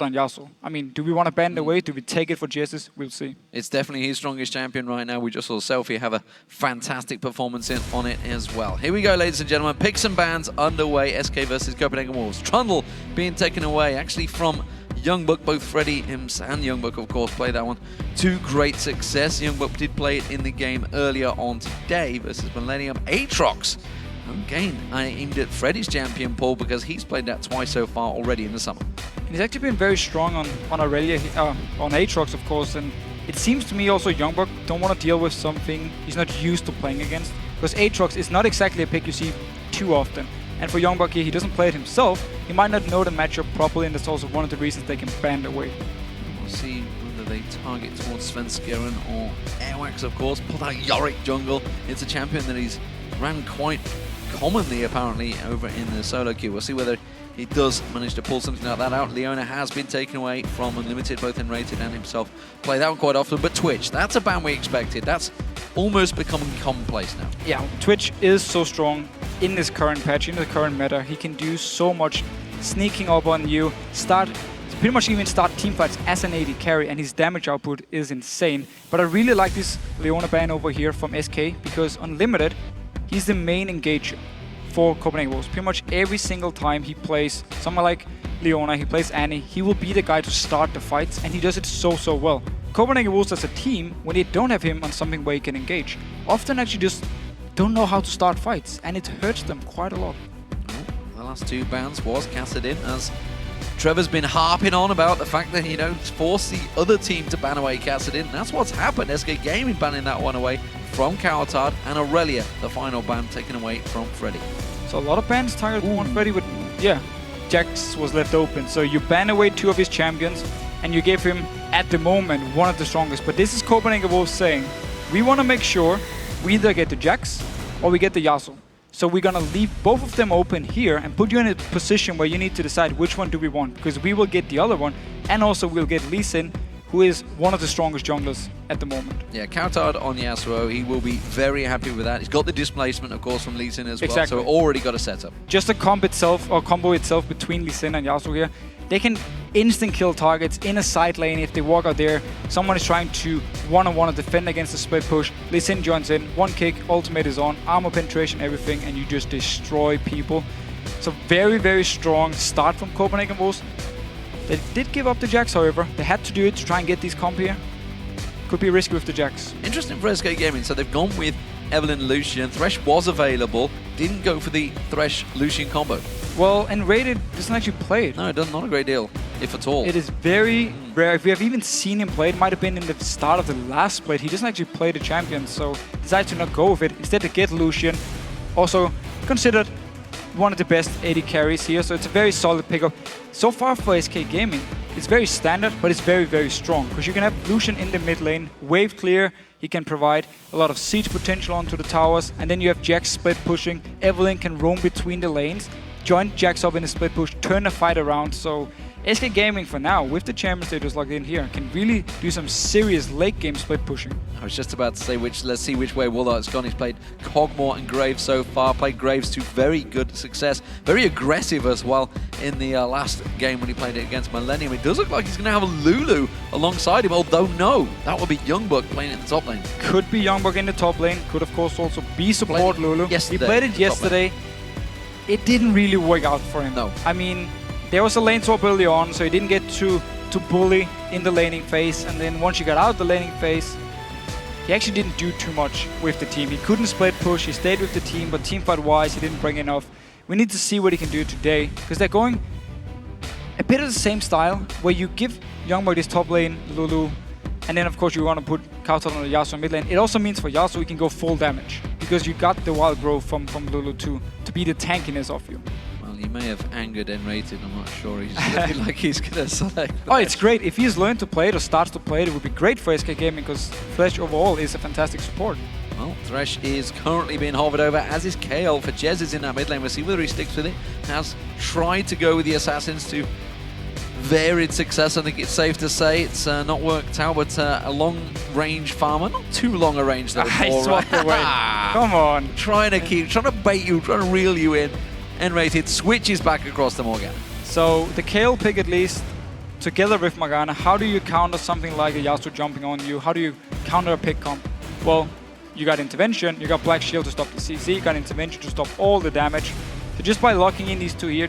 on Yasuo. I mean, do we want to bend away? Do we take it for Jesiz? We'll see. It's definitely his strongest champion right now. We just saw Selfie have a fantastic performance on it as well. Here we go, ladies and gentlemen. Picks and bans underway. SK versus Copenhagen Wolves. Trundle being taken away actually from YoungBuck. Both Freddy and YoungBuck, of course, played that one to great success. YoungBuck did play it in the game earlier on today versus Millennium. Aatrox. Again, I aimed at Freddy's champion pool because he's played that twice so far already in the summer. And he's actually been very strong on Aurelia, on Aatrox, of course, and it seems to me also YoungBuck don't want to deal with something he's not used to playing against, because Aatrox is not exactly a pick you see too often. And for YoungBuck here, he doesn't play it himself. He might not know the matchup properly, and that's also one of the reasons they can band away. We'll see whether they target towards Svenskeren or Airwaks, of course. Pull that Yorick jungle. It's a champion that he's ran quite commonly, apparently, over in the solo queue. We'll see whether he does manage to pull something like that out. Leona has been taken away from Unlimited, both nRated and himself. Play that one quite often, but Twitch, that's a ban we expected. That's almost becoming commonplace now. Yeah, Twitch is so strong in this current patch, in the current meta. He can do so much sneaking up on you, pretty much even start teamfights as an AD carry, and his damage output is insane. But I really like this Leona ban over here from SK, because Unlimited, he's the main engager for Copenhagen Wolves. Pretty much every single time he plays someone like Leona, he plays Annie, he will be the guy to start the fights, and he does it so well. Copenhagen Wolves as a team, when they don't have him on something where he can engage, often actually just don't know how to start fights, and it hurts them quite a lot. The last two bans was casted in, as Trevor's been harping on about the fact that, you know, force the other team to ban away Cassadin, and that's what's happened. SK Gaming banning that one away from cowTard, and Aurelia, the final ban taken away from Freddy. So a lot of bans targeted one Freddy, but yeah, Jax was left open. So you ban away two of his champions, and you give him, at the moment, one of the strongest. But this is Copenhagen Wolves saying, we want to make sure we either get the Jax or we get the Yasuo. So we're going to leave both of them open here and put you in a position where you need to decide which one do we want, because we will get the other one, and also we'll get Lucian, who is one of the strongest junglers at the moment. Yeah, cowTard on Yasuo, he will be very happy with that. He's got the displacement, of course, from Lucian as well, exactly. So already got a setup. Just the combo itself between Lucian and Yasuo here, they can instant kill targets in a side lane if they walk out there. Someone is trying to one-on-one defend against the split push. Lucian joins in, one kick, ultimate is on, armor penetration, everything, and you just destroy people. So very strong start from Copenhagen Wolves. They did give up the Jax, however. They had to do it to try and get these comp here. Could be risky with the Jax. Interesting for SK Gaming. So they've gone with Evelynn Lucian. Thresh was available. Didn't go for the Thresh Lucian combo. Well, nRated doesn't actually play it. No, it does not a great deal, if at all. It is very rare. If we have even seen him play, it might have been in the start of the last split. He doesn't actually play the champion, so decided to not go with it. Instead to get Lucian. Also considered one of the best AD carries here, so it's a very solid pickup. So far for SK Gaming, it's very standard, but it's very strong, because you can have Lucian in the mid lane, wave clear, he can provide a lot of siege potential onto the towers, and then you have Jax split pushing. Evelynn can roam between the lanes, join Jax up in the split push, turn the fight around. So SK Gaming for now, with the champion status locked in here, can really do some serious late game split pushing. I was just about to say, let's see which way Woolite's gone. He's played Cogmore and Graves so far, played Graves to very good success. Very aggressive as well in the last game when he played it against Millennium. It does look like he's going to have a Lulu alongside him, although no, that would be YoungBuck playing in the top lane. Could be YoungBuck in the top lane, could of course also be support Lulu. He played it yesterday. It didn't really work out for him. No. I mean, there was a lane swap early on, so he didn't get to bully in the laning phase, and then once you got out of the laning phase, he actually didn't do too much with the team. He couldn't split push, he stayed with the team, but teamfight-wise, he didn't bring enough. We need to see what he can do today, because they're going a bit of the same style, where you give YoungBuck this top lane, Lulu, and then of course you want to put cowTard on the Yasuo mid lane. It also means for Yasuo he can go full damage, because you got the wild growth from Lulu to be the tankiness of you. Well, he may have angered nRated, I'm not sure. He's looking like he's going to select. Oh, it's great. If he's learned to play it or starts to play it, it would be great for SK Gaming, because Thresh overall is a fantastic support. Well, Thresh is currently being hovered over, as is Kayle for Jesiz in that mid lane. We'll see whether he sticks with it. Has tried to go with the Assassins to varied success. I think it's safe to say it's not worked out, but a long-range farmer. Not too long a range, though. I swapped away. Come on. Trying to bait you, trying to reel you in. nRated switches back across the Morgana. So the Kayle pick, at least, together with Morgana, how do you counter something like a Yasuo jumping on you? How do you counter a pick comp? Well, you got intervention, you got Black Shield to stop the CC, you got intervention to stop all the damage. So just by locking in these two here,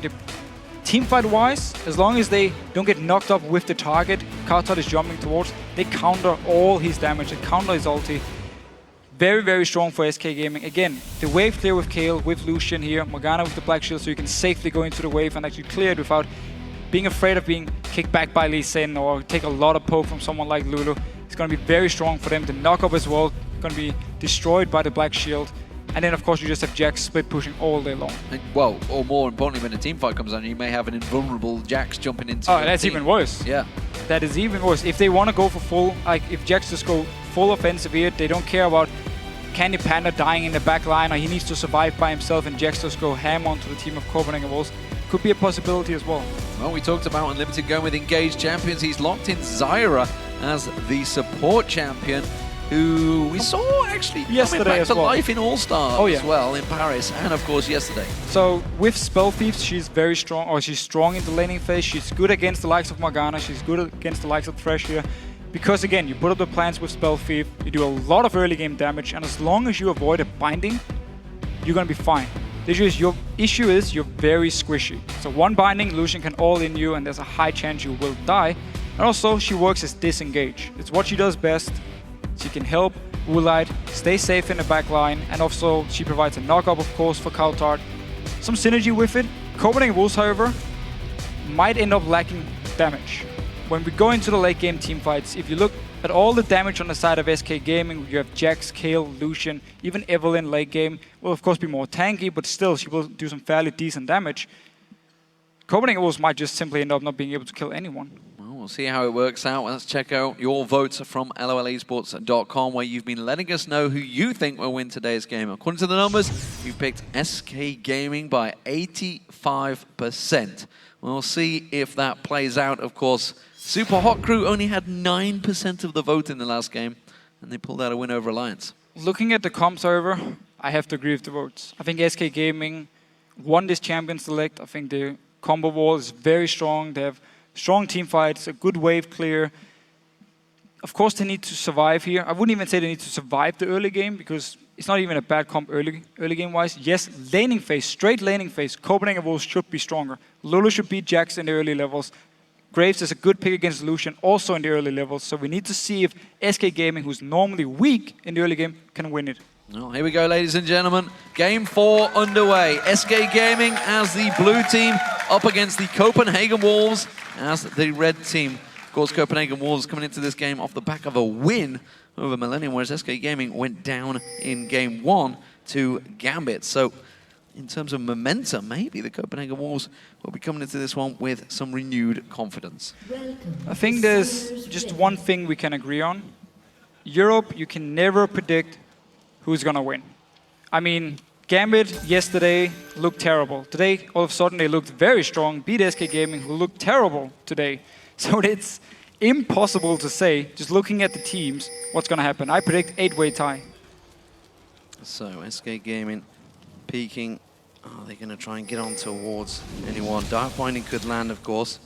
teamfight wise, as long as they don't get knocked up with the target cowTard is jumping towards, they counter all his damage, they counter his ulti. Very, very strong for SK Gaming. Again, the wave clear with Kayle, with Lucian here, Morgana with the Black Shield, so you can safely go into the wave and actually clear it without being afraid of being kicked back by Lee Sin or take a lot of poke from someone like Lulu. It's going to be very strong for them. The knock-up as well going to be destroyed by the Black Shield. And then, of course, you just have Jax split pushing all day long. Well, or more importantly, when a team fight comes on, you may have an invulnerable Jax jumping into Oh, that's even worse. Yeah. That is even worse. If they want to go for full, like if Jax just go full offensive here, they don't care about CandyPanda dying in the back line, or he needs to survive by himself, and Jax just go ham onto the team of Copenhagen Wolves. Could be a possibility as well. Well, we talked about Unlimited going with engaged champions. He's locked in LZyra as the support champion, who we saw actually yesterday coming back to well. life in All-Star yeah. as well in Paris, and of course yesterday. So with Spell Thieves, she's very strong, or she's strong in the laning phase. She's good against the likes of Morgana. She's good against the likes of Thresh here. Because again, you put up the plans with Spell Thief, you do a lot of early game damage, and as long as you avoid a binding, you're gonna be fine. Your issue is you're very squishy. So one binding, Lucian can all in you, and there's a high chance you will die. And also, she works as disengage. It's what she does best. She can help Woolite stay safe in the back line, and also she provides a knock-up, of course, for cowTard. Some synergy with it. Copenhagen Wolves, however, might end up lacking damage. When we go into the late game team fights, if you look at all the damage on the side of SK Gaming, you have Jax, Kayle, Lucian, even Evelynn late game will of course be more tanky, but still she will do some fairly decent damage. Copenhagen Wolves might just simply end up not being able to kill anyone. Well, we'll see how it works out. Let's check out your votes from lolesports.com, where you've been letting us know who you think will win today's game. According to the numbers, you've picked SK Gaming by 85%. We'll see if that plays out, of course. Super Hot Crew only had 9% of the vote in the last game, and they pulled out a win over Alliance. Looking at the comps, however, I have to agree with the votes. I think SK Gaming won this champion select. I think the combo wall is very strong. They have strong team fights, a good wave clear. Of course, they need to survive here. I wouldn't even say they need to survive the early game, because it's not even a bad comp early game-wise. Yes, laning phase, straight laning phase, Copenhagen Wolves should be stronger. Lulu should beat Jax in the early levels. Graves is a good pick against Lucian, also in the early levels. So we need to see if SK Gaming, who's normally weak in the early game, can win it. Well, here we go, ladies and gentlemen. Game 4 underway. SK Gaming as the blue team up against the Copenhagen Wolves as the red team. Of course, Copenhagen Wolves coming into this game off the back of a win over Millennium, whereas SK Gaming went down in Game 1 to Gambit. So in terms of momentum, maybe the Copenhagen Wolves will be coming into this one with some renewed confidence. I think there's just one thing we can agree on. Europe, you can never predict who's going to win. I mean, Gambit yesterday looked terrible. Today, all of a sudden, they looked very strong, beat SK Gaming, who looked terrible today. So it's impossible to say, just looking at the teams, what's going to happen. I predict 8-way tie. So SK Gaming peeking. Are they going to try and get on towards anyone? Dark Binding could land, of course.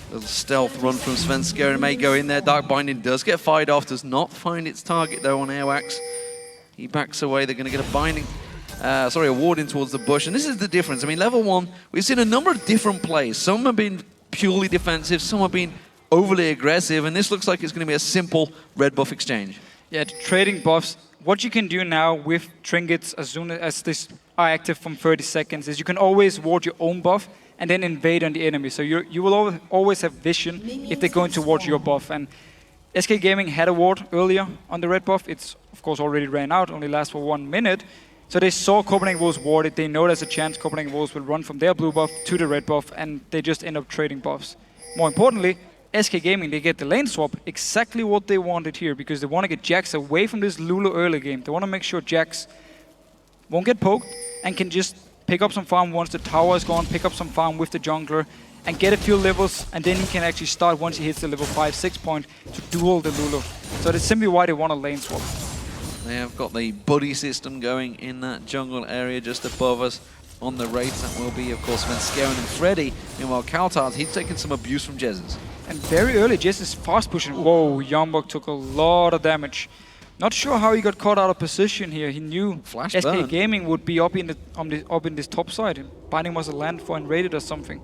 A little stealth run from Svenskeren may go in there. Dark Binding does get fired off, does not find its target though on Airwaks. He backs away. They're going to get a binding, a ward in towards the bush. And this is the difference. I mean, level 1, we've seen a number of different plays. Some have been purely defensive, some have been overly aggressive, and this looks like it's going to be a simple red buff exchange. Yeah, trading buffs. What you can do now with trinkets as soon as this are active from 30 seconds is you can always ward your own buff and then invade on the enemy. So you will always have vision if they're going towards your buff. And SK Gaming had a ward earlier on the red buff. It's of course already ran out, only lasts for 1 minute. So they saw Copenhagen Wolves ward it. They know there's a chance Copenhagen Wolves will run from their blue buff to the red buff, and they just end up trading buffs. More importantly, SK Gaming, they get the lane swap, exactly what they wanted here, because they want to get Jax away from this Lulu early game. They want to make sure Jax won't get poked and can just pick up some farm once the tower is gone, pick up some farm with the jungler, and get a few levels, and then he can actually start once he hits the level 5-6 point to duel the Lulu. So that's simply why they want a lane swap. They have got the buddy system going in that jungle area just above us on the race. That will be, of course, Svenskeren and Freddy. Meanwhile, cowTard, he's taken some abuse from Jesiz. And very early, Jesiz is fast pushing. Whoa, YoungBuck took a lot of damage. Not sure how he got caught out of position here. He knew Flash SK burn. Gaming would be up in this top side. Binding must have landed for nRated or something.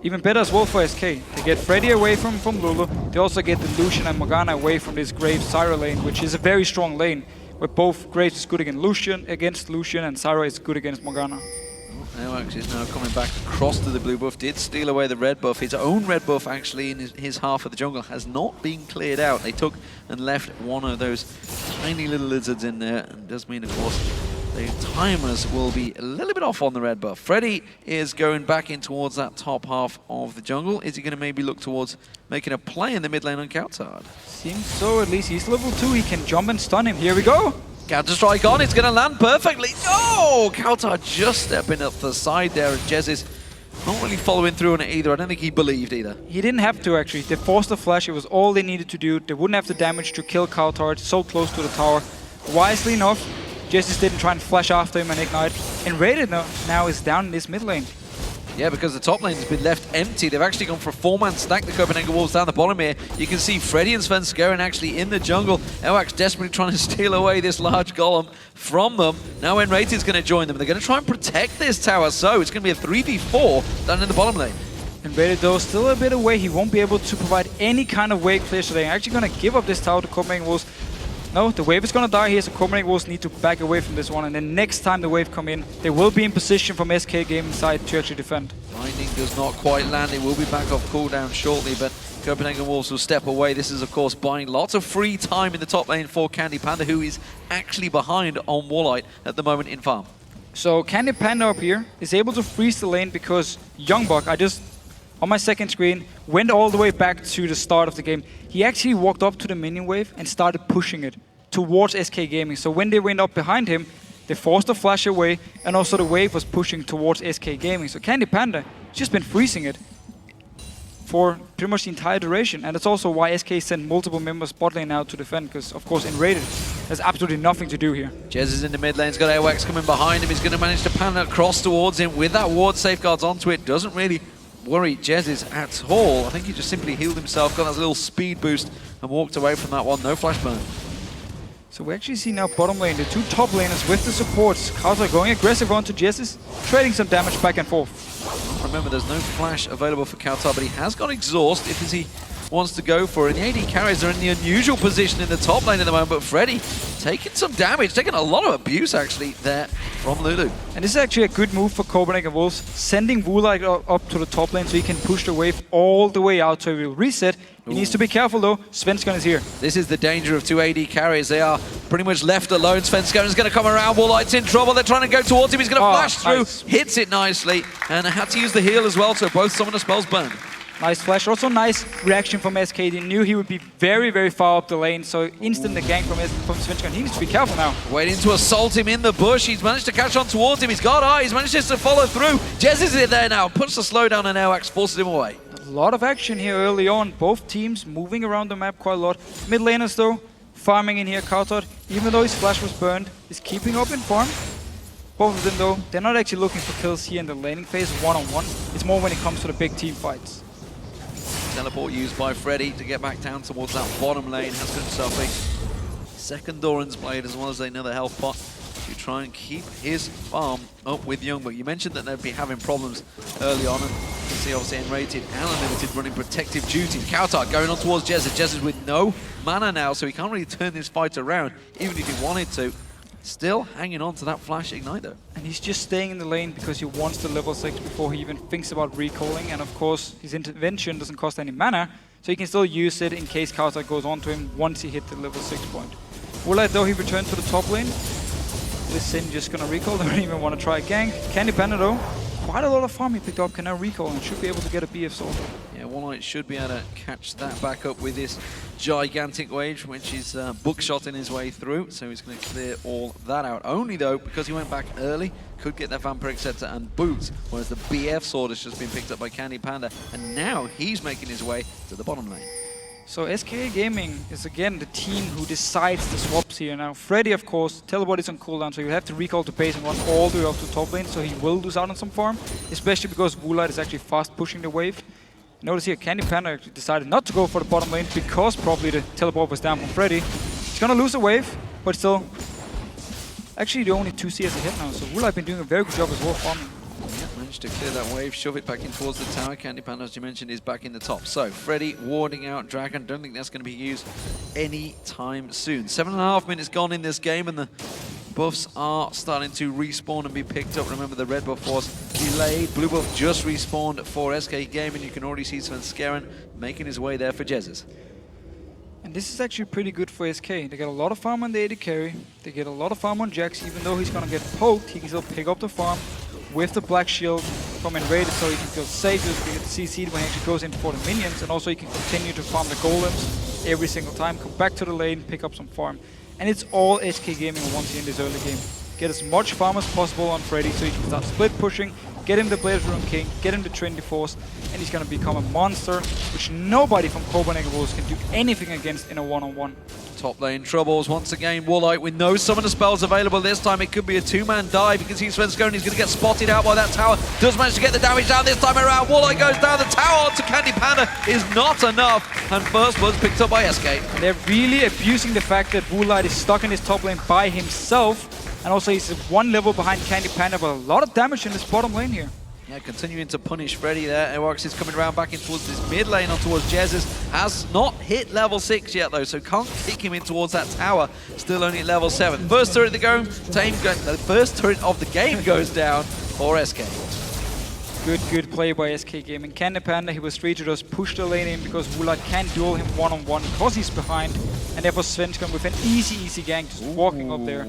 Even better as well for SK. They get Freddy away from Lulu. They also get the Lucian and Morgana away from this Graves-Zyra lane, which is a very strong lane, where both Graves is good against Lucian, and Zyra is good against Morgana. Airwaks is now coming back across to the blue buff, did steal away the red buff. His own red buff actually in his half of the jungle has not been cleared out. They took and left one of those tiny little lizards in there, and does mean, of course, the timers will be a little bit off on the red buff. Freddy is going back in towards that top half of the jungle. Is he going to maybe look towards making a play in the mid lane on cowTard? Seems so, at least he's level 2, he can jump and stun him. Here we go! Counter-strike on, it's going to land perfectly. No! cowTard just stepping up the side there, and Jesiz not really following through on it either. I don't think he believed either. He didn't have to, actually. They forced the flash, it was all they needed to do. They wouldn't have the damage to kill cowTard so close to the tower. Wisely enough, Jesiz didn't try and flash after him and ignite. nRated now is down in this mid lane. Yeah, because the top lane has been left empty. They've actually gone for a 4-man stack, the Copenhagen Wolves down the bottom here. You can see Freddy and Svenskeren actually in the jungle. Airwaks desperately trying to steal away this large golem from them. Now nRated is going to join them. They're going to try and protect this tower, so it's going to be a 3v4 down in the bottom lane. nRated though, still a bit away. He won't be able to provide any kind of wave clear, so they're actually going to give up this tower to Copenhagen Wolves. No, the wave is going to die here, so Copenhagen Wolves need to back away from this one, and then next time the wave come in, they will be in position from SK Gaming side to actually defend. Binding does not quite land. It will be back off cooldown shortly, but Copenhagen Wolves will step away. This is, of course, buying lots of free time in the top lane for CandyPanda, who is actually behind on Woolite at the moment in farm. So CandyPanda up here is able to freeze the lane because YoungBuck, on my second screen, went all the way back to the start of the game. He actually walked up to the minion wave and started pushing it towards SK Gaming. So when they went up behind him, they forced the flash away, and also the wave was pushing towards SK Gaming. So CandyPanda just been freezing it for pretty much the entire duration. And that's also why SK sent multiple members bot lane out to defend, because of course nRated has absolutely nothing to do here. Jesiz in the mid lane, he's got Airwaks coming behind him. He's going to manage to pan across towards him with that ward safeguards onto it. Doesn't really worry Jesiz at all. I think he just simply healed himself, got that little speed boost and walked away from that one. No flash burn. So we actually see now bottom lane, the two top laners with the supports. cowTard going aggressive onto Jesiz, trading some damage back and forth. Remember, there's no flash available for cowTard, but he has got exhaust if he wants to go for it. And the AD carries are in the unusual position in the top lane at the moment, but Freddy taking some damage, taking a lot of abuse actually there from Lulu. And this is actually a good move for Copenhagen Wolves, sending Woolite up to the top lane so he can push the wave all the way out so he will reset. He needs to be careful though, Svenskeren is here. This is the danger of two AD carriers. They are pretty much left alone. Svenskeren is going to come around, Woolite's in trouble. They're trying to go towards him, he's going to flash through, nice. Hits it nicely, and had to use the heal as well, so both summon the spells burn. Nice flash, also nice reaction from SK. They knew he would be very, very far up the lane, so instant the gank from Svenskeren. He needs to be careful now. Waiting to assault him in the bush. He's managed to catch on towards him. He's got eyes, managed to follow through. Jesiz is there now, puts the slowdown on Airwaks, forces him away. A lot of action here early on. Both teams moving around the map quite a lot. Mid laners though, farming in here. cowTard, even though his flash was burned, is keeping up in farm. Both of them though, they're not actually looking for kills here in the laning phase one-on-one. It's more when it comes to the big team fights. Teleport used by Freddy to get back down towards that bottom lane. Has got himself a second Doran's blade as well as another health pot to try and keep his farm up with YoungBuck. You mentioned that they'd be having problems early on, and you can see obviously nRated and Unlimited running protective duty. cowTard going on towards Jesiz. Jesiz with no mana now, so he can't really turn this fight around, even if he wanted to. Still hanging on to that flash ignite though. And he's just staying in the lane because he wants the level 6 before he even thinks about recalling. And of course, his intervention doesn't cost any mana, so he can still use it in case cowTard goes on to him once he hit the level 6 point. Woolite though, he returned to the top lane. This Sin just gonna recall, they don't even want to try a gank. CandyPanda though, quite a lot of farm he picked up, can now recall and should be able to get a BF sword. Yeah, Woolite should be able to catch that back up with this gigantic wave, which is bookshotting his way through, so he's going to clear all that out. Only though, because he went back early, could get that Vampiric Scepter and boots, whereas the BF sword has just been picked up by CandyPanda, and now he's making his way to the bottom lane. So SK Gaming is again the team who decides the swaps here. Now Freddy, of course, teleport is on cooldown, so you have to recall to base and run all the way up to top lane, so he will lose out on some farm, especially because Woolite is actually fast pushing the wave. Notice here, CandyPanda actually decided not to go for the bottom lane because probably the teleport was down from Freddy. He's gonna lose a wave, but still. Actually, the only 2 CS ahead now, so Woolite been doing a very good job as well farming. Yeah, managed to clear that wave, shove it back in towards the tower. CandyPanda, as you mentioned, is back in the top. So, Freddy warding out Dragon. Don't think that's going to be used anytime soon. 7.5 minutes gone in this game, and the buffs are starting to respawn and be picked up. Remember, the red buff was delayed. Blue buff just respawned for SK Game, and you can already see Svenskeren making his way there for Jesiz. And this is actually pretty good for SK. They get a lot of farm on the AD carry. They get a lot of farm on Jax. Even though he's going to get poked, he can still pick up the farm with the black shield from nRated, so he can feel safe. He can CC'd when he actually goes in for the minions, and also he can continue to farm the golems every single time, come back to the lane, pick up some farm. And it's all SK Gaming wants in this early game. Get as much farm as possible on Freddy so he can start split pushing, get him the Blaze Room King, get him the Trinity Force, and he's going to become a monster, which nobody from Copenhagen Wolves can do anything against in a one-on-one. Top lane troubles once again. Woolite with no summoner spells available this time. It could be a 2-man dive. You can see Svenskeren, he's going to get spotted out by that tower. Does manage to get the damage down this time around. Woolite goes down. The tower to CandyPanda is not enough. And first blood's picked up by SK. And they're really abusing the fact that Woolite is stuck in his top lane by himself. And also he's 1 level behind CandyPanda, but a lot of damage in this bottom lane here. Yeah, continuing to punish Freddy there. Airwaks is coming around back in towards this mid lane on towards Jesiz. Has not hit level 6 yet though, so can't kick him in towards that tower. Still only at level 7. First turret of the first turret of the game goes down for SK. Good play by SK Gaming. CandyPanda, he was free to just push the lane in because Woolite can't duel him one-on-one because he's behind. And therefore Svenskeren with an easy gank just walking up there.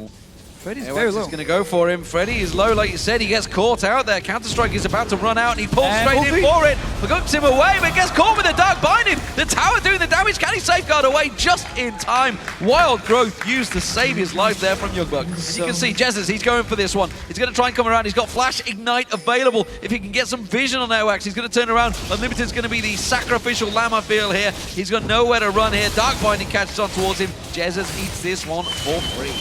Freddy's very low. He's going to go for him. Freddy is low, like you said. He gets caught out there. Counter-Strike is about to run out, and he pulls straight in for it. Hooks him away, but gets caught with a dark binding. The tower doing the damage. Can he safeguard away just in time? Wild Growth used to save his life there from YoungBuck. And you can see Jesiz, he's going for this one. He's going to try and come around. He's got Flash Ignite available. If he can get some vision on Airwaks, he's going to turn around. Unlimited's going to be the sacrificial lamb, I feel, here. He's got nowhere to run here. Dark binding catches on towards him. Jesiz eats this one for free.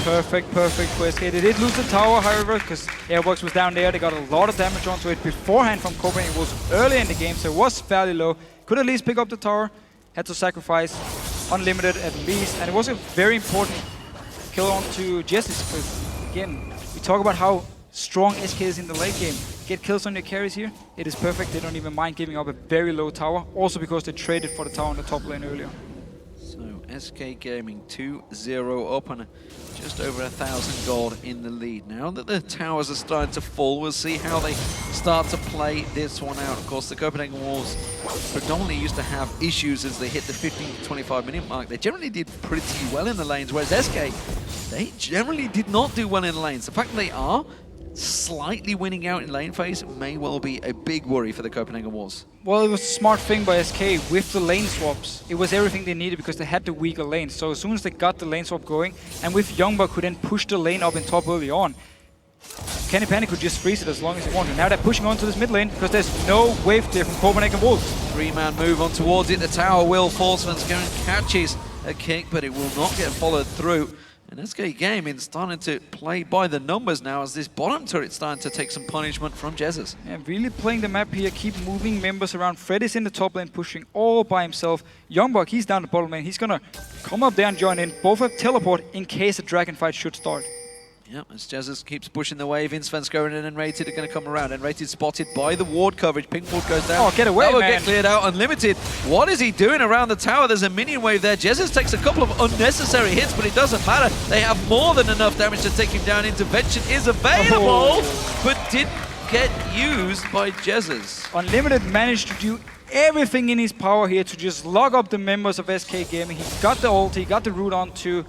Perfect for SK. They did lose the tower, however, because Airwaks was down there. They got a lot of damage onto it beforehand from Copenhagen Wolves early in the game, so it was fairly low. Could at least pick up the tower. Had to sacrifice Unlimited at least, and it was a very important kill onto Jesiz, because again, we talk about how strong SK is in the late game. Get kills on your carries here, it is perfect. They don't even mind giving up a very low tower, also because they traded for the tower in the top lane earlier. So SK Gaming 2-0 up and just over 1,000 gold in the lead. Now that the towers are starting to fall, we'll see how they start to play this one out. Of course, the Copenhagen Wolves predominantly used to have issues as they hit the 15 to 25 minute mark. They generally did pretty well in the lanes, whereas SK, they generally did not do well in the lanes. The fact that they are slightly winning out in lane phase may well be a big worry for the Copenhagen Wolves. Well, it was a smart thing by SK with the lane swaps. It was everything they needed because they had the weaker lanes. So as soon as they got the lane swap going, and with YoungBuck who then pushed the lane up in top early on, CandyPanda could just freeze it as long as he wanted. Now they're pushing onto this mid lane because there's no wave there from Copenhagen Wolves. 3-man move on towards it. The tower will fall. Svenskeren catches a kick, but it will not get followed through. And SK Gaming starting to play by the numbers now as this bottom turret starting to take some punishment from Jesiz. Yeah, really playing the map here, keep moving members around. Freddy's in the top lane pushing all by himself. YoungBuck, he's down the bottom lane. He's gonna come up there and join in. Both have teleport in case a dragon fight should start. Yep, as Jesiz keeps pushing the wave in, Svenskeren and nRated are going to come around. nRated spotted by the ward coverage. Pink ward goes down. Oh, get away, that will man. get cleared out. Unlimited. What is he doing around the tower? There's a minion wave there. Jesiz takes a couple of unnecessary hits, but it doesn't matter. They have more than enough damage to take him down. Intervention is available, but didn't get used by Jesiz. Unlimited managed to do everything in his power here to just lock up the members of SK Gaming. He got the ult, he got the root onto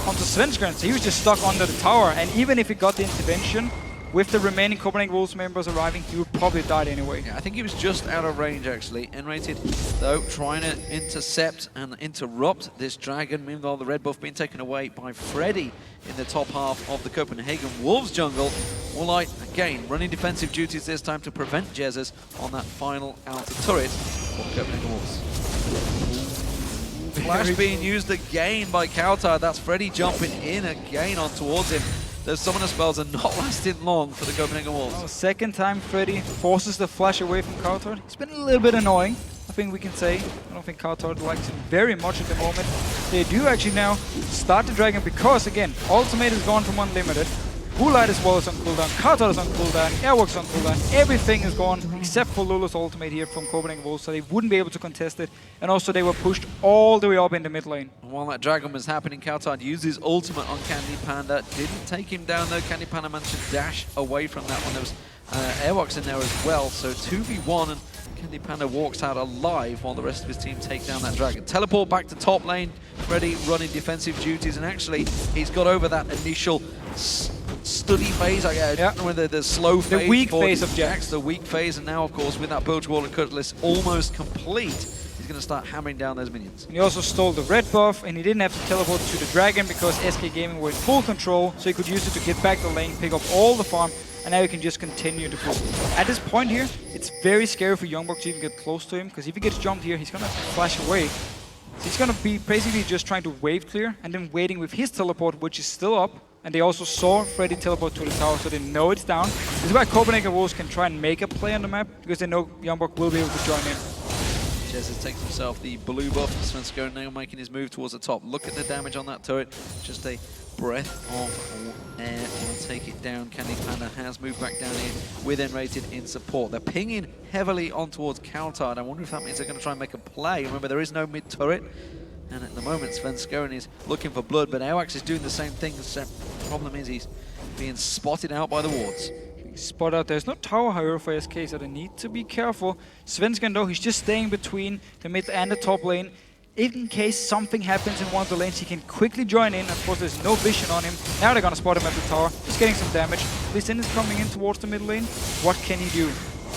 Svenskeren, so he was just stuck under the tower. And even if he got the intervention, with the remaining Copenhagen Wolves members arriving, he would probably die anyway. Yeah, I think he was just out of range, actually. nRated, though, trying to intercept and interrupt this dragon. Meanwhile, the red buff being taken away by Freddy in the top half of the Copenhagen Wolves jungle. Woolite, again, running defensive duties this time to prevent Jesiz on that final outer turret for Copenhagen Wolves. Flash being used again by cowTard. That's Freddy jumping in again on towards him. those summoner spells are not lasting long for the Copenhagen Wolves. Well, second time Freddy forces the flash away from cowTard. It's been a little bit annoying, I think we can say. I don't think cowTard likes it very much at the moment. They do actually now start the dragon because, again, ultimate is gone from unlimited. Woolite as well is on cooldown, cowTard is on cooldown, Airwaks on cooldown, everything is gone except for Lulu's ultimate here from Copenhagen Wolves, so they wouldn't be able to contest it, and also they were pushed all the way up in the mid lane. And while that dragon was happening, cowTard used his ultimate on CandyPanda, didn't take him down though. CandyPanda managed to dash away from that one. There was Airwaks in there as well, so 2v1 and CandyPanda walks out alive while the rest of his team take down that dragon. Teleport back to top lane, Freddy running defensive duties, and actually he's got over that initial study phase, I don't know whether the slow phase. The weak phase of Jax. The weak phase, and now of course with that Bilge Wall and Cutlass almost complete, he's going to start hammering down those minions. And he also stole the red buff, and he didn't have to teleport to the dragon because SK Gaming were in full control, so he could use it to get back the lane, pick up all the farm, and now he can just continue to push. At this point here, it's very scary for YoungBuck to even get close to him, because if he gets jumped here, he's going to flash away. So he's going to be basically just trying to wave clear, and then waiting with his teleport, which is still up. And they also saw Freddy teleport to the tower, so they know it's down. This is why Copenhagen Wolves can try and make a play on the map, because they know YoungBuck will be able to join in. Jesiz takes himself the blue buff. Svenskeren now making his move towards the top. Look at the damage on that turret. Just a breath of air will take it down. CandyPanda has moved back down here with nRated in support. They're pinging heavily on towards cowTard. I wonder if that means they're going to try and make a play. Remember, there is no mid turret. And at the moment, Svenskeren is looking for blood, but Airwaks is doing the same thing. The problem is he's being spotted out by the wards. Spot out. There's no tower, however, for SK, so they need to be careful. Svenskeren, though, he's just staying between the mid and the top lane. In case something happens in one of the lanes, he can quickly join in. Of course, there's no vision on him. Now they're going to spot him at the tower. He's getting some damage. Lissin is coming in towards the mid lane. What can he do?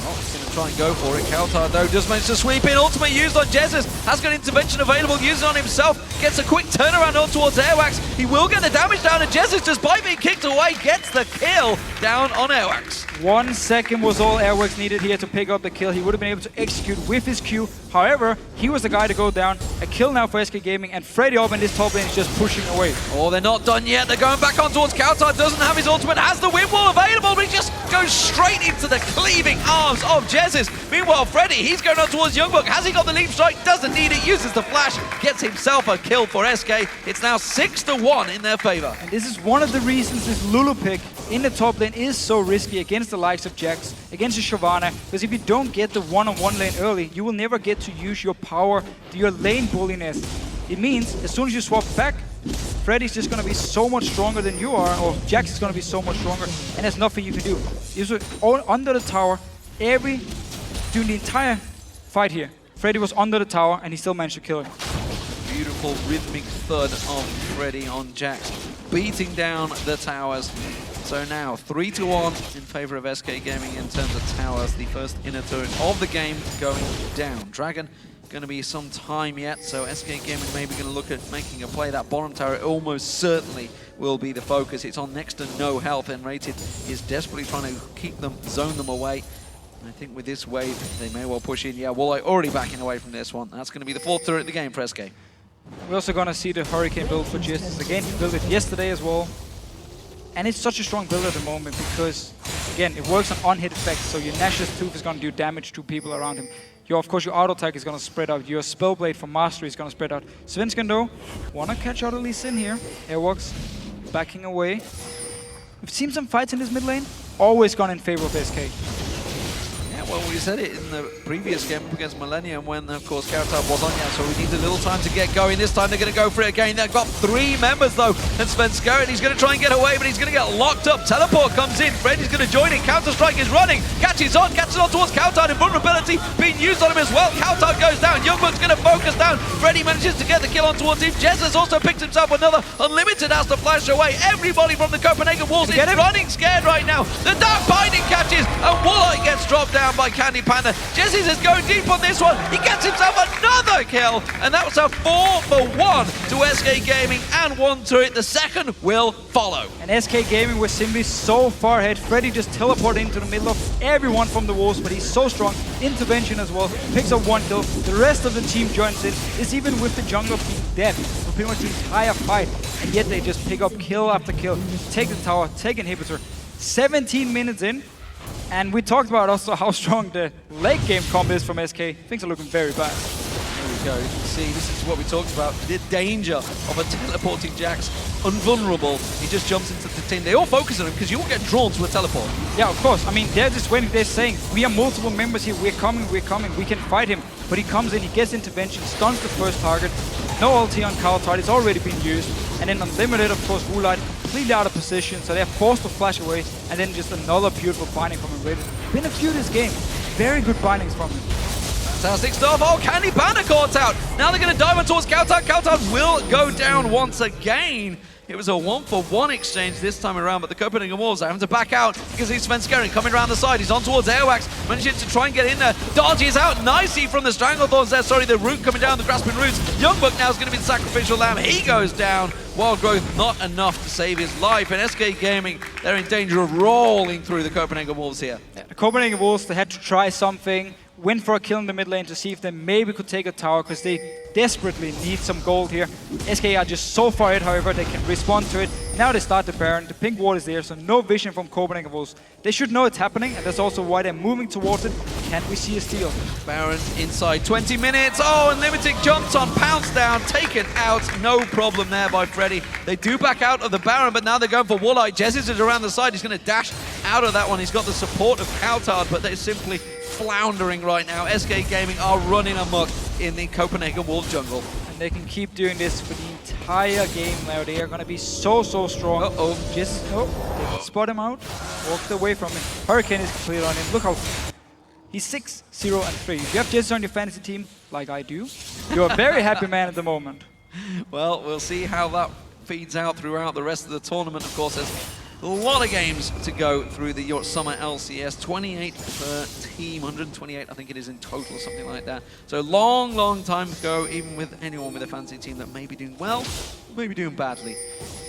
Oh, he's going to try and go for it. cowTard, though, does manage to sweep in. Ultimate used on Jesiz. Has got intervention available. Using on himself. Gets a quick turnaround on towards Airwaks. He will get the damage down, and Jesiz, despite being kicked away, gets the kill down on Airwaks. 1 second was all Airwaks needed here to pick up the kill. He would have been able to execute with his Q. However, he was the guy to go down. A kill now for SK Gaming, and Freddy up in this top lane is just pushing away. Oh, they're not done yet. They're going back on towards cowTard. Doesn't have his ultimate. Has the whip wall available, but he just goes straight into the cleaving arms of Jesiz. Meanwhile, Freddy, he's going on towards YoungBuck. Has he got the leap strike? Doesn't need it. Uses the flash. Gets himself a kill for SK. It's now 6-1 in their favor. And this is one of the reasons this Lulu pick in the top lane is so risky against the likes of Jax, against the Shyvana, because if you don't get the one-on-one lane early, you will never get to use your power, your lane bulliness. It means as soon as you swap back, Freddy's just going to be so much stronger than you are, or Jax is going to be so much stronger, and there's nothing you can do. He was under the tower during the entire fight here. Freddy was under the tower, and he still managed to kill him. Beautiful rhythmic thud of Freddy on Jax, beating down the towers. So now 3-1 in favor of SK Gaming in terms of towers. The first inner turret of the game going down. Dragon going to be some time yet, so SK Gaming maybe going to look at making a play. That bottom tower almost certainly will be the focus. It's on next to no health, and nRated is desperately trying to keep them, zone them away. I think with this wave, they may well push in. Yeah, Woolite already backing away from this one. That's going to be the fourth turret of the game for SK. We're also going to see the Hurricane build for Jesiz. Again, he built it yesterday as well. And it's such a strong build at the moment because, again, it works on unhit effects. So your Nash's Tooth is going to do damage to people around him. Of course, your auto attack is going to spread out. Your Spellblade from Mastery is going to spread out. Svenskeren, though, want to catch out at least in here. Airwaks backing away. We've seen some fights in this mid lane. Always gone in favor of SK. Well, we said it in the previous game against Millennium when, of course, cowTard was on Yasuo, so we need a little time to get going. This time they're going to go for it again. They've got 3 members, though, and Svenskeren, he's going to try and get away, but he's going to get locked up. Teleport comes in. Freddy's going to join in. Counter-Strike is running. Catches on towards cowTard. Invulnerability being used on him as well. cowTard goes down. YoungBuck's going to focus down. Freddy manages to get the kill on towards him. Jesiz also picks himself another unlimited, has to flash away. Everybody from the Copenhagen Wolves is running scared right now. The Dark Binding catches, and Woolite gets dropped down. down by CandyPanda. Jesiz is going deep on this one. He gets himself another kill, and that was a 4-for-1 to SK Gaming and 1 turret. The second will follow. And SK Gaming was simply so far ahead. Freddy just teleported into the middle of everyone from the Wolves, but he's so strong. Intervention as well. Picks up 1 kill. The rest of the team joins in. It's even with the jungler being dead for pretty much the entire fight. And yet they just pick up kill after kill. Take the tower, take inhibitor. 17 minutes in. And we talked about also how strong the late game comp is from SK. Things are looking very bad. There we go. You can see, this is what we talked about. The danger of a teleporting Jax. Unvulnerable. He just jumps into the team. They all focus on him because you all get drawn to a teleport. Yeah, of course. I mean, they're just waiting. They're saying, we are multiple members here. We're coming. We can fight him. But he comes in, he gets intervention, stuns the first target. No ulti on cowTard. It's already been used. And then Unlimited, of course, Woolite completely out of position. So they're forced to flash away. And then just another beautiful binding from nRated. Been a few this game. Very good bindings from him. Fantastic stuff. Oh, CandyPanda caught out. Now they're going to dive on towards cowTard. cowTard will go down once again. It was a 1-for-1 exchange this time around, but the Copenhagen Wolves are having to back out because he's Svenskeren coming around the side. He's on towards Airwaks, managing to try and get in there. Dodges out nicely from the Stranglethorns there. Sorry, the root coming down, the grasping roots. YoungBuck now is going to be the sacrificial lamb. He goes down. Wild Growth not enough to save his life. And SK Gaming, they're in danger of rolling through the Copenhagen Wolves here. Yeah, the Copenhagen Wolves, they had to try something. Went for a kill in the mid lane to see if they maybe could take a tower because they desperately need some gold here. SK are just so far ahead, however, they can respond to it. Now they start the Baron. The pink ward is there, so no vision from Copenhagen Wolves. They should know it's happening, and that's also why they're moving towards it. Can we see a steal? Baron inside 20 minutes. Oh, Unlimited jumps on, pounce down, taken out. No problem there by Freddy. They do back out of the Baron, but now they're going for Woolite. Jesiz is around the side. He's going to dash out of that one. He's got the support of cowTard, but they're simply floundering right now. SK Gaming are running amok in the Copenhagen Wolves jungle. And they can keep doing this for the entire game now. They are going to be so strong. Just, they can spot him out. Walked away from him. Hurricane is completely on him. Look how... He's 6-0-3. If you have Jesiz on your fantasy team, like I do, you're a very happy man at the moment. Well, we'll see how that feeds out throughout the rest of the tournament. Of course, there's a lot of games to go through the summer LCS. 28 per team, 128 I think it is in total, something like that. So long time to go, even with anyone with a fantasy team that may be doing well, maybe doing badly.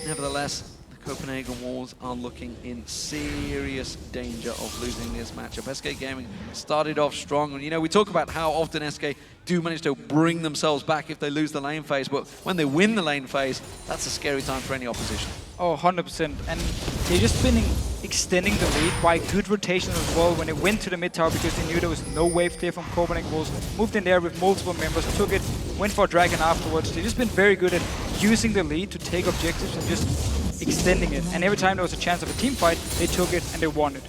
Nevertheless, the Copenhagen Wolves are looking in serious danger of losing this matchup. SK Gaming started off strong, and you know, we talk about how often SK do manage to bring themselves back if they lose the lane phase, but when they win the lane phase, that's a scary time for any opposition. Oh, 100%. And they've just been extending the lead by good rotation as well when they went to the mid tower because they knew there was no wave clear from Copenhagen Wolves. Moved in there with multiple members, took it, went for a dragon afterwards. They've just been very good at using the lead to take objectives and just extending it. And every time there was a chance of a team fight, they took it and they won it.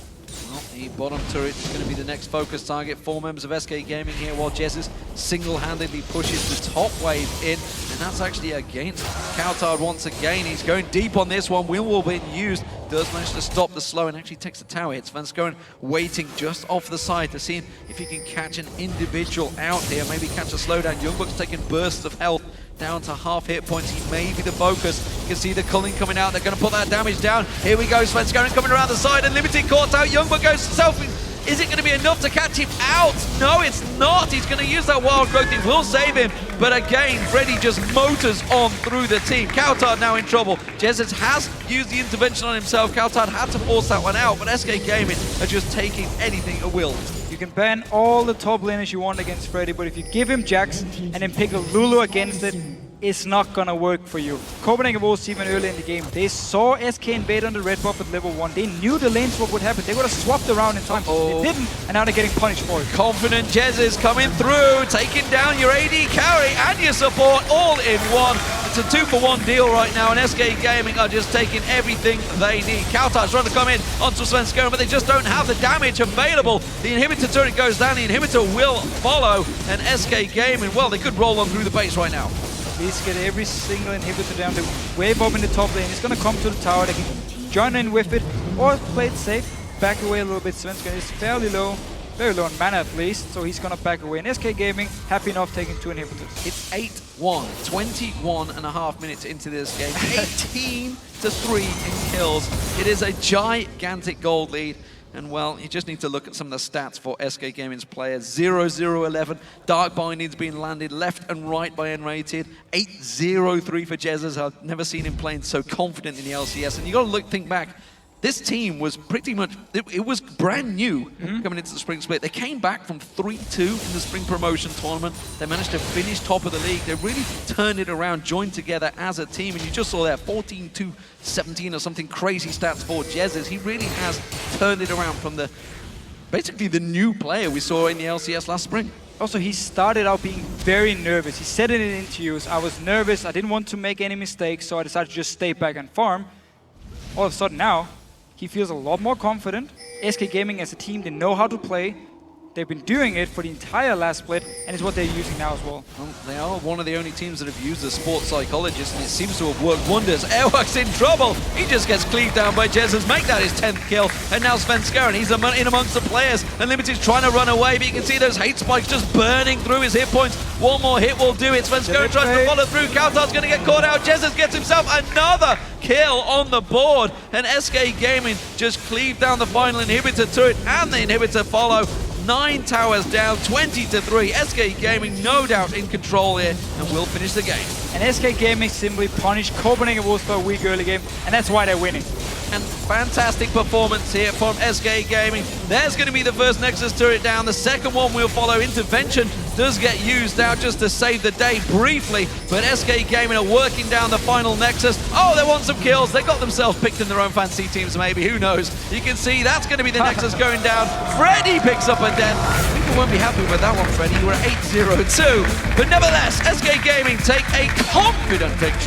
Well, the bottom turret is going to be the next focus target. 4 members of SK Gaming here, while Jesiz single-handedly pushes the top wave in. And that's actually against cowTard once again. He's going deep on this one. Wübbelmann used. Does manage to stop the slow and actually takes the tower hit. Svenskeren waiting just off the side to see if he can catch an individual out here. Maybe catch a slowdown. YoungBuck's taking bursts of health down to half hit points. He may be the focus. You can see the culling coming out. They're going to put that damage down. Here we go. Svenskeren coming around the side. Unlimited caught out. YoungBuck goes selfie. Is it going to be enough to catch him out? No, it's not. He's going to use that wild growth. It will save him. But again, Freddy just motors on through the team. cowTard now in trouble. Jesiz has used the intervention on himself. cowTard had to force that one out, but SK Gaming are just taking anything at will. You can ban all the top laners you want against Freddy, but if you give him Jax and then pick a Lulu against it, it's not gonna work for you. Copenhagen Wolves, even early in the game, they saw SK invade on the red buff at level 1. They knew the lane swap would happen. They would have swapped around in time. They didn't, and now they're getting punished for it. Confident Jesiz coming through, taking down your AD carry and your support all in one. It's a 2-for-1 deal right now, and SK Gaming are just taking everything they need. cowTard's trying to come in onto Svenskeren, but they just don't have the damage available. The inhibitor turret goes down, the inhibitor will follow, and SK Gaming, well, they could roll on through the base right now. Please get every single inhibitor down. They wave up in the top lane. It's gonna come to the tower. They can join in with it or play it safe. Back away a little bit. Svenskeren is fairly low. Very low on mana at least, so he's gonna back away. And SK Gaming, happy enough taking 2 inhibitors. It's 8-1, 21.5 minutes into this game. 18-3 in kills. It is a gigantic gold lead. And well, you just need to look at some of the stats for SK Gaming's players. 0-0-11, Dark Binding's been landed left and right by nRated. 8-0-3 for Jesiz. I've never seen him playing so confident in the LCS. And you got to think back. This team was pretty much, it was brand new coming into the spring split. They came back from 3-2 in the spring promotion tournament. They managed to finish top of the league. They really turned it around, joined together as a team. And you just saw there 14-17 or something crazy stats for Jesiz. He really has turned it around from basically the new player we saw in the LCS last spring. Also, he started out being very nervous. He said it in interviews, I was nervous, I didn't want to make any mistakes, so I decided to just stay back and farm. All of a sudden now, he feels a lot more confident. SK Gaming as a team, they know how to play. They've been doing it for the entire last split, and it's what they're using now as well. Well, they are one of the only teams that have used the sports psychologist, and it seems to have worked wonders. Airwaks in trouble. He just gets cleaved down by Jesiz. Make that his 10th kill. And now Svenskeren, he's in amongst the players. Unlimited's trying to run away, but you can see those hate spikes just burning through his hit points. One more hit will do it. Svenskeren tries to follow through. cowTard's going to get caught out. Jesiz gets himself another kill on the board. And SK Gaming just cleaved down the final inhibitor turret, and the inhibitor follow. 9 towers down, 20-3. SK Gaming no doubt in control here and will finish the game. And SK Gaming simply punished Copenhagen Wolves for a weak early game, and that's why they're winning. And fantastic performance here from SK Gaming. There's going to be the first Nexus turret down. The second one will follow. Intervention does get used out just to save the day briefly, but SK Gaming are working down the final Nexus. Oh, they want some kills. They got themselves picked in their own fantasy teams, maybe. Who knows? You can see that's going to be the Nexus going down. Freddy picks up a death. People won't be happy with that one, Freddy. You were 8-0-2. But nevertheless, SK Gaming take a confident victory.